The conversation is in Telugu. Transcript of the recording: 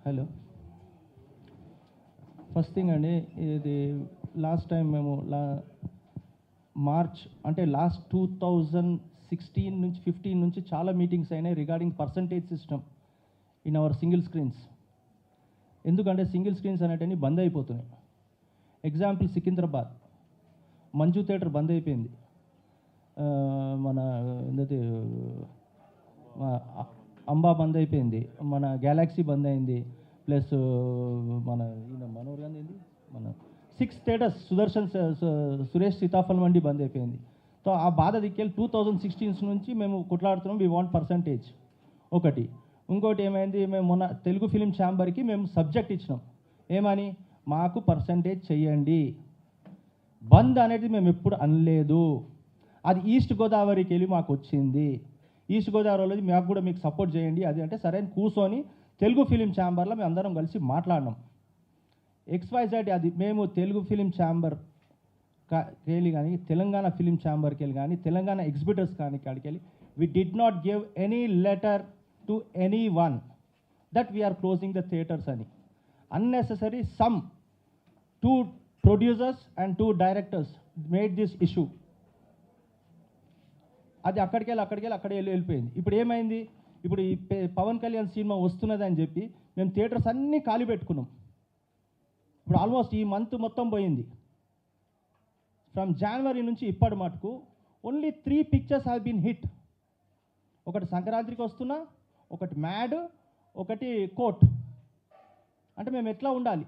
హలో, ఫస్ట్ థింగ్ అండి, ఇది లాస్ట్ టైం మేము మార్చ్ అంటే లాస్ట్ 2016 నుంచి 15 నుంచి చాలా మీటింగ్స్ అయినాయి regarding percentage system in our single screens. ఎందుకంటే సింగిల్ స్క్రీన్స్ అనేటివి బంద్ అయిపోతున్నాయి. ఎగ్జాంపుల్ సికింద్రాబాద్ మంజు థియేటర్ బంద్ అయిపోయింది. మన ఏంటంటే అంబా బంద్ అయిపోయింది, మన గ్యాలక్సీ బంద్ అయింది, ప్లస్ మన మనోర్ ఏంది మన 6 థియేటర్స్ సురేష్ సీతాఫల్ మండి బంద్ అయిపోయింది. సో ఆ బాధ దిక్కెళ్ళి 2016 నుంచి మేము కొట్లాడుతున్నాం. వీ వాంట్ పర్సంటేజ్ ఒకటి. ఇంకోటి ఏమైంది, మేము మొన్న తెలుగు ఫిలిం ఛాంబర్కి మేము సబ్జెక్ట్ ఇచ్చినాం. ఏమని, మాకు పర్సంటేజ్ చెయ్యండి. బంద్ అనేది మేము ఎప్పుడు అనలేదు. అది ఈస్ట్ గోదావరికి వెళ్ళి మాకు వచ్చింది. ఈస్ట్ గోదావరిలో మాకు కూడా మీకు సపోర్ట్ చేయండి అది అంటే సరే అని కూర్చొని తెలుగు ఫిలిం ఛాంబర్లో మేము అందరం కలిసి మాట్లాడినాం. XYZ అది మేము తెలుగు ఫిలిం ఛాంబర్ వెళ్ళి కానీ తెలంగాణ ఫిలిం ఛాంబర్కి వెళ్ళి కానీ తెలంగాణ ఎగ్జిబిటర్స్ కానీ కాడికి వెళ్ళి we did not give any letter to anyone that we are closing the theatres అని. Unnecessary some 2 producers and 2 directors made this issue. అది అక్కడికి వెళ్ళిపోయింది. ఇప్పుడు ఏమైంది, ఇప్పుడు ఈ పవన్ కళ్యాణ్ సినిమా వస్తున్నది అని చెప్పి మేము థియేటర్స్ అన్నీ ఖాళీ పెట్టుకున్నాం. ఇప్పుడు ఆల్మోస్ట్ ఈ మంత్ మొత్తం పోయింది. ఫ్రమ్ జనవరి నుంచి ఇప్పటి మటుకు only 3 pictures have been hit. ఒకటి సంక్రాంతికి వస్తున్నా, ఒకటి మ్యాడ్, ఒకటి కోర్ట్. అంటే మేము ఎట్లా ఉండాలి?